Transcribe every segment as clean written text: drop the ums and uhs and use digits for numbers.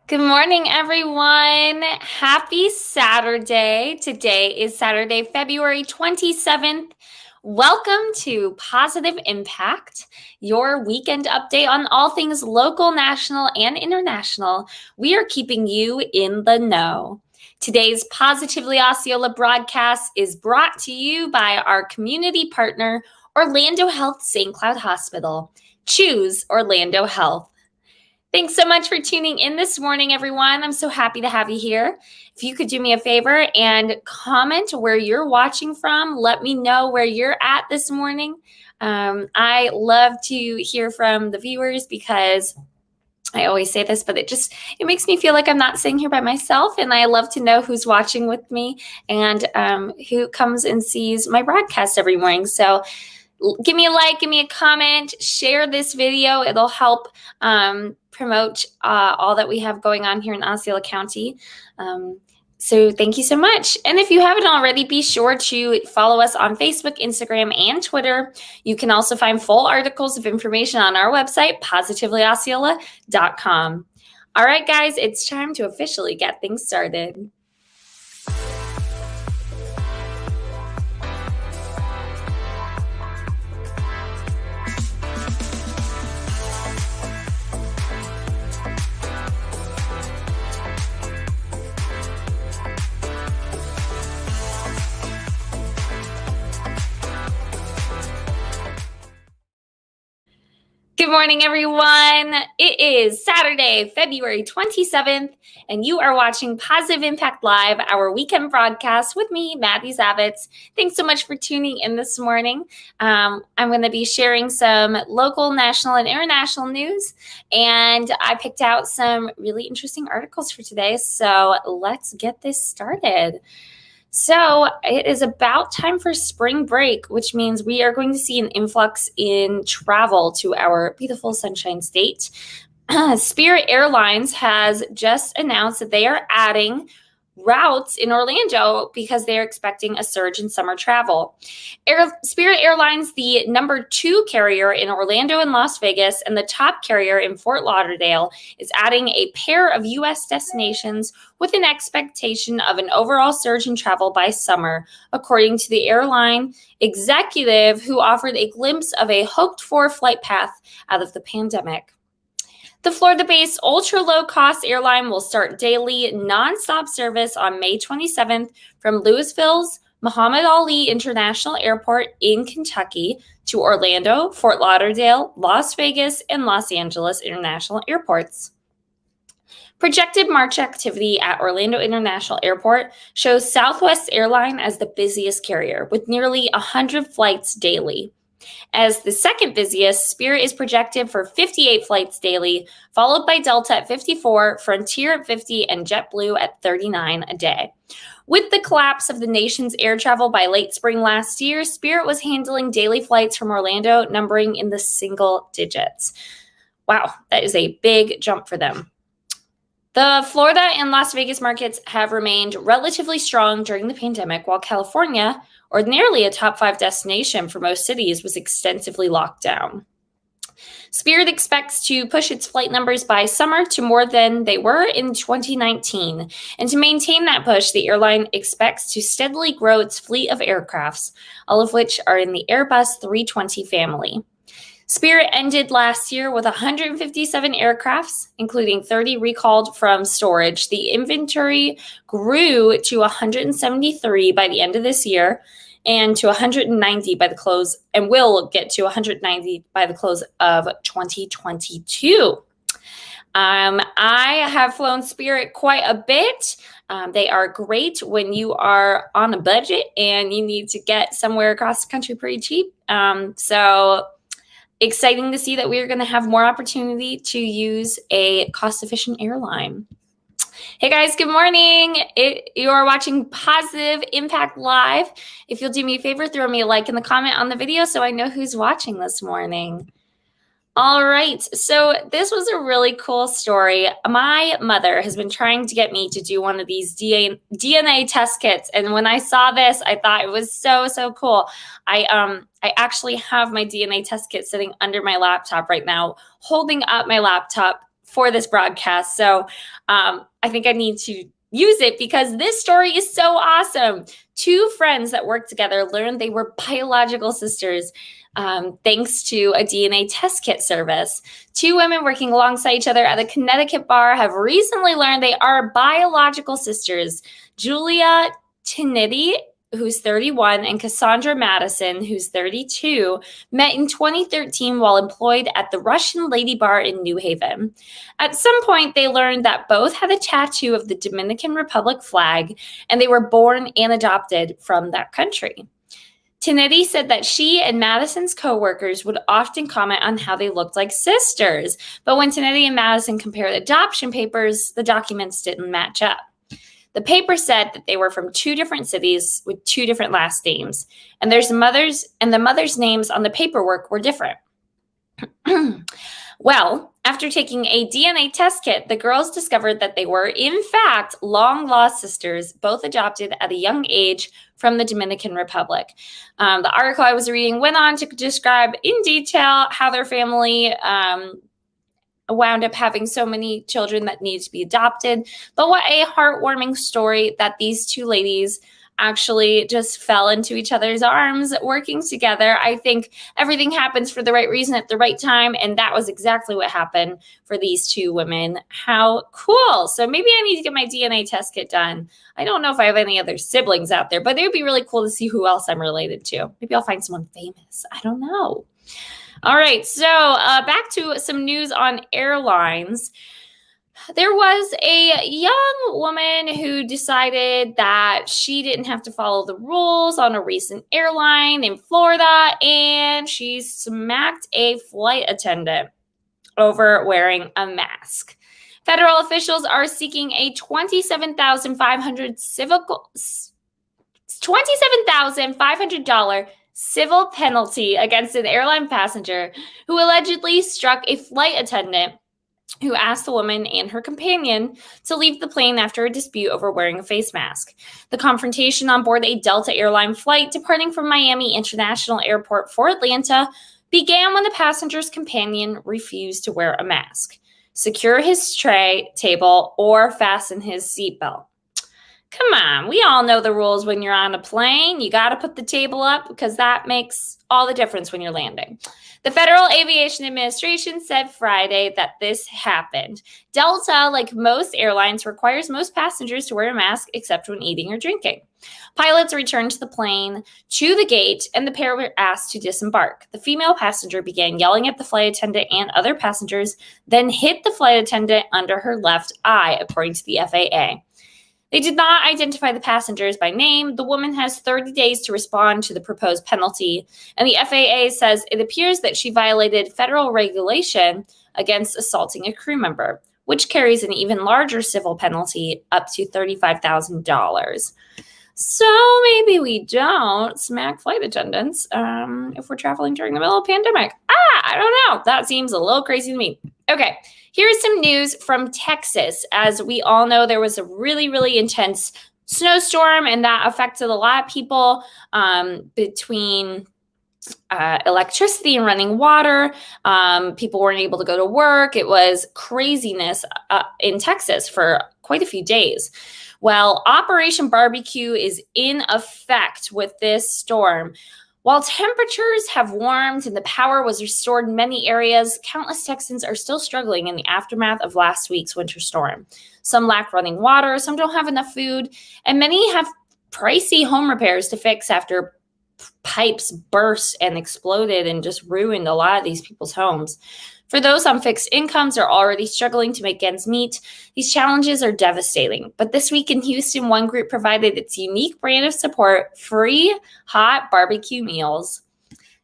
Good morning, everyone. Happy Saturday. Today is Saturday, February 27th. Welcome to Positive Impact, your weekend update on all things local, national, and international. We are keeping you in the know. Today's Positively Osceola broadcast is brought to you by our community partner, Orlando Health St. Cloud Hospital. Choose Orlando Health. Thanks so much for tuning in this morning, everyone. I'm so happy to have you here. If you could do me a favor and comment where you're watching from, let me know where you're at this morning. I love to hear from the viewers because I always say this, but it makes me feel like I'm not sitting here by myself, and I love to know who's watching with me and who comes and sees my broadcast every morning. So give me a like, give me a comment, share this video. It'll help promote all that we have going on here in Osceola County. So thank you so much. And if you haven't already, be sure to follow us on Facebook, Instagram, and Twitter. You can also find full articles of information on our website, positivelyosceola.com. All right, guys, it's time to officially get things started. Good morning, everyone. It is Saturday, February 27th, and you are watching Positive Impact Live, our weekend broadcast with me, Madi Zavitz. Thanks so much for tuning in this morning. I'm going to be sharing some local, national, and international news, and I picked out some really interesting articles for today, so let's get this started. So it is about time for spring break, which means we are going to see an influx in travel to our beautiful Sunshine State. Spirit Airlines has just announced that they are adding routes in Orlando because they're expecting a surge in summer travel. Spirit Airlines, the number 2 carrier in Orlando and Las Vegas and the top carrier in Fort Lauderdale, is adding a pair of U.S. destinations with an expectation of an overall surge in travel by summer, according to the airline executive who offered a glimpse of a hoped-for flight path out of the pandemic. The Florida-based ultra-low-cost airline will start daily nonstop service on May 27th from Louisville's Muhammad Ali International Airport in Kentucky to Orlando, Fort Lauderdale, Las Vegas, and Los Angeles International Airports. Projected March activity at Orlando International Airport shows Southwest Airlines as the busiest carrier, with nearly 100 flights daily. As the second busiest, Spirit is projected for 58 flights daily, followed by Delta at 54, Frontier at 50, and JetBlue at 39 a day. With the collapse of the nation's air travel by late spring last year, Spirit was handling daily flights from Orlando numbering in the single digits. Wow, that is a big jump for them. The Florida and Las Vegas markets have remained relatively strong during the pandemic, while California, ordinarily a top 5 destination for most cities, was extensively locked down. Spirit expects to push its flight numbers by summer to more than they were in 2019. And to maintain that push, the airline expects to steadily grow its fleet of aircrafts, all of which are in the Airbus 320 family. Spirit ended last year with 157 aircrafts, including 30 recalled from storage. The inventory grew to 173 by the end of this year and to 190 by the close, and will get to 190 by the close of 2022. I have flown Spirit quite a bit. They are great when you are on a budget and you need to get somewhere across the country pretty cheap. So exciting to see that we are going to have more opportunity to use a cost-efficient airline. Hey guys, good morning. You are watching Positive Impact Live. If you'll do me a favor, throw me a like in the comment on the video so I know who's watching this morning. All right, so this was a really cool story. My mother has been trying to get me to do one of these DNA test kits, and when I saw this, I thought it was so cool. I actually have my DNA test kit sitting under my laptop right now, holding up my laptop for this broadcast. So I think I need to use it because this story is so awesome. Two friends that worked together learned they were biological sisters thanks to a DNA test kit service. Two women working alongside each other at a Connecticut bar have recently learned they are biological sisters. Julia Tinity, who's 31, and Cassandra Madison, who's 32, met in 2013 while employed at the Russian Lady Bar in New Haven. At some point, they learned that both had a tattoo of the Dominican Republic flag, and they were born and adopted from that country. Tinity said that she and Madison's co-workers would often comment on how they looked like sisters, but when Tinity and Madison compared adoption papers, the documents didn't match up. The paper said that they were from two different cities with two different last names, and the mother's names on the paperwork were different. Well, after taking a DNA test kit, the girls discovered that they were, in fact, long-lost sisters, both adopted at a young age from the Dominican Republic. The article I was reading went on to describe in detail how their family wound up having so many children that needed to be adopted. But what a heartwarming story that these two ladies actually just fell into each other's arms working together. I think everything happens for the right reason at the right time, and that was exactly what happened for these two women. How cool. So maybe I need to get my DNA test kit done. I don't know if I have any other siblings out there, but it would be really cool to see who else I'm related to. Maybe I'll find someone famous. I don't know. All right, so back to some news on airlines. There was a young woman who decided that she didn't have to follow the rules on a recent airline in Florida, and she smacked a flight attendant over wearing a mask. Federal officials are seeking a $27,500 civil penalty against an airline passenger who allegedly struck a flight attendant who asked the woman and her companion to leave the plane after a dispute over wearing a face mask. The confrontation on board a Delta airline flight departing from Miami International Airport for Atlanta began when the passenger's companion refused to wear a mask, secure his tray table, or fasten his seatbelt. Come on, we all know the rules when you're on a plane. You got to put the table up because that makes all the difference when you're landing. The Federal Aviation Administration said Friday that this happened. Delta, like most airlines, requires most passengers to wear a mask except when eating or drinking. Pilots returned to the plane to the gate, and the pair were asked to disembark. The female passenger began yelling at the flight attendant and other passengers, then hit the flight attendant under her left eye, according to the FAA. They did not identify the passengers by name. The woman has 30 days to respond to the proposed penalty, and the FAA says it appears that she violated federal regulation against assaulting a crew member, which carries an even larger civil penalty up to $35,000. So maybe we don't smack flight attendants if we're traveling during the middle of a pandemic. I don't know. That seems a little crazy to me. Okay, here's some news from Texas. As we all know, there was a really, really intense snowstorm, and that affected a lot of people between electricity and running water. People weren't able to go to work. It was craziness in Texas for quite a few days. Well, Operation Barbecue is in effect with this storm. While temperatures have warmed and the power was restored in many areas, countless Texans are still struggling in the aftermath of last week's winter storm. Some lack running water, some don't have enough food, and many have pricey home repairs to fix after pipes burst and exploded and just ruined a lot of these people's homes. For those on fixed incomes are already struggling to make ends meet, these challenges are devastating. But this week in Houston, one group provided its unique brand of support, free hot barbecue meals.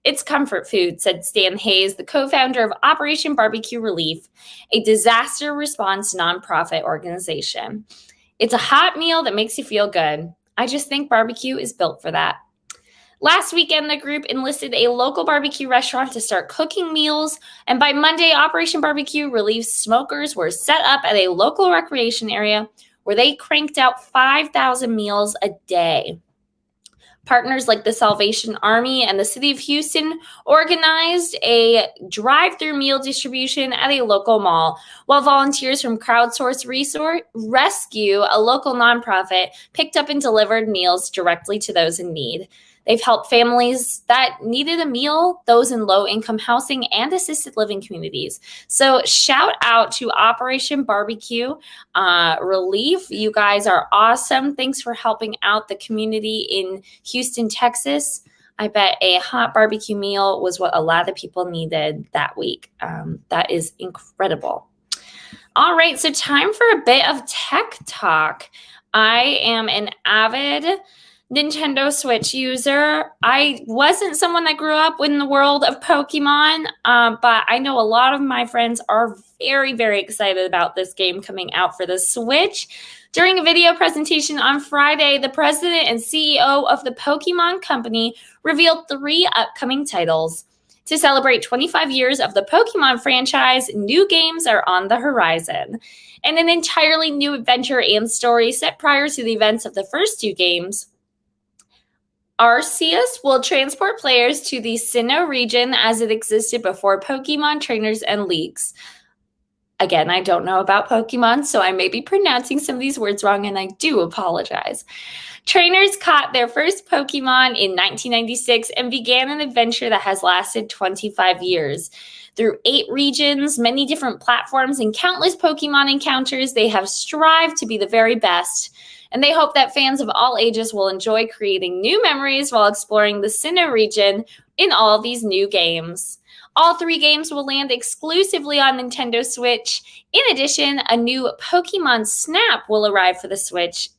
It's comfort food, said Stan Hayes, the co-founder of Operation Barbecue Relief, a disaster response nonprofit organization. It's a hot meal that makes you feel good. I just think barbecue is built for that. Last weekend, the group enlisted a local barbecue restaurant to start cooking meals, and by Monday, Operation Barbecue Relief smokers were set up at a local recreation area where they cranked out 5,000 meals a day. Partners like the Salvation Army and the City of Houston organized a drive-through meal distribution at a local mall, while volunteers from Crowdsource Rescue, a local nonprofit, picked up and delivered meals directly to those in need. They've helped families that needed a meal, those in low-income housing and assisted living communities. So shout out to Operation BBQ Relief. You guys are awesome. Thanks for helping out the community in Houston, Texas. I bet a hot barbecue meal was what a lot of people needed that week. That is incredible. All right, so time for a bit of tech talk. I am an avid Nintendo Switch user. I wasn't someone that grew up in the world of Pokemon, but I know a lot of my friends are very, very excited about this game coming out for the Switch. During a video presentation on Friday, the president and CEO of the Pokemon Company revealed 3 upcoming titles. To celebrate 25 years of the Pokemon franchise, new games are on the horizon. And an entirely new adventure and story set prior to the events of the first 2 games. Arceus will transport players to the Sinnoh region as it existed before Pokemon trainers and leagues. Again, I don't know about Pokemon, so I may be pronouncing some of these words wrong, and I do apologize. Trainers caught their first Pokemon in 1996 and began an adventure that has lasted 25 years. Through 8 regions, many different platforms, and countless Pokemon encounters, they have strived to be the very best. And they hope that fans of all ages will enjoy creating new memories while exploring the Sinnoh region in all of these new games. All 3 games will land exclusively on Nintendo Switch. In addition, a new Pokemon Snap will arrive for the Switch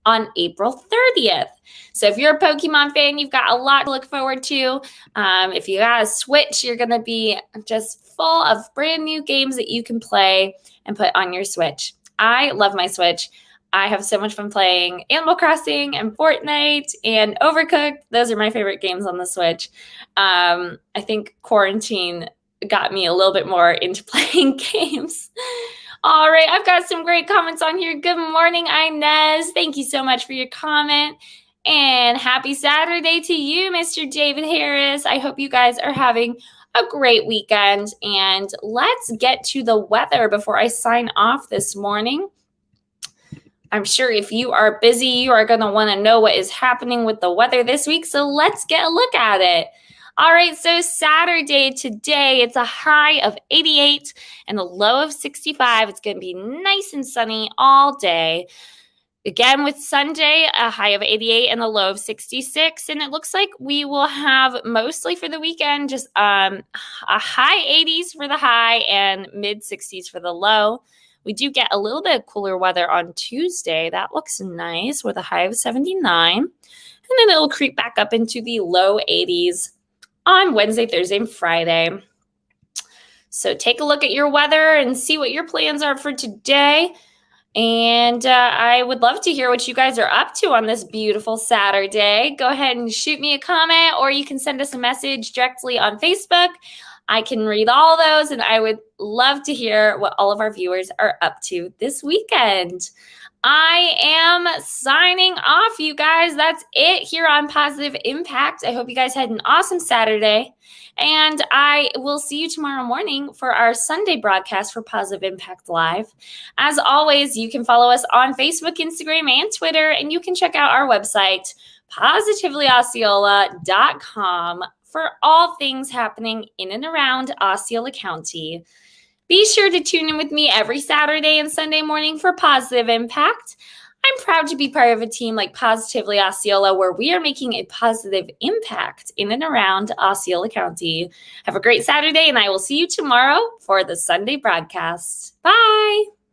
on April 30th. So if you're a Pokemon fan, you've got a lot to look forward to. If you got a Switch, you're going to be just full of brand new games that you can play and put on your Switch. I love my Switch. I have so much fun playing Animal Crossing and Fortnite and Overcooked. Those are my favorite games on the Switch. I think quarantine got me a little bit more into playing games. All right, I've got some great comments on here. Good morning, Inez. Thank you so much for your comment. And happy Saturday to you, Mr. David Harris. I hope you guys are having a great weekend. And let's get to the weather before I sign off this morning. I'm sure if you are busy, you are going to want to know what is happening with the weather this week. So let's get a look at it. All right, so Saturday today, it's a high of 88 and a low of 65. It's going to be nice and sunny all day. Again, with Sunday, a high of 88 and a low of 66. And it looks like we will have mostly for the weekend just a high 80s for the high and mid 60s for the low. We do get a little bit of cooler weather on Tuesday. That looks nice with a high of 79. And then it'll creep back up into the low 80s on Wednesday, Thursday, and Friday. So take a look at your weather and see what your plans are for today. And I would love to hear what you guys are up to on this beautiful Saturday. Go ahead and shoot me a comment, or you can send us a message directly on Facebook. I can read all those, and I would love to hear what all of our viewers are up to this weekend. I am signing off, you guys. That's it here on Positive Impact. I hope you guys had an awesome Saturday, and I will see you tomorrow morning for our Sunday broadcast for Positive Impact Live. As always, you can follow us on Facebook, Instagram, and Twitter, and you can check out our website, positivelyosceola.com, for all things happening in and around Osceola County. Be sure to tune in with me every Saturday and Sunday morning for Positive Impact. I'm proud to be part of a team like Positively Osceola, where we are making a positive impact in and around Osceola County. Have a great Saturday, and I will see you tomorrow for the Sunday broadcast. Bye.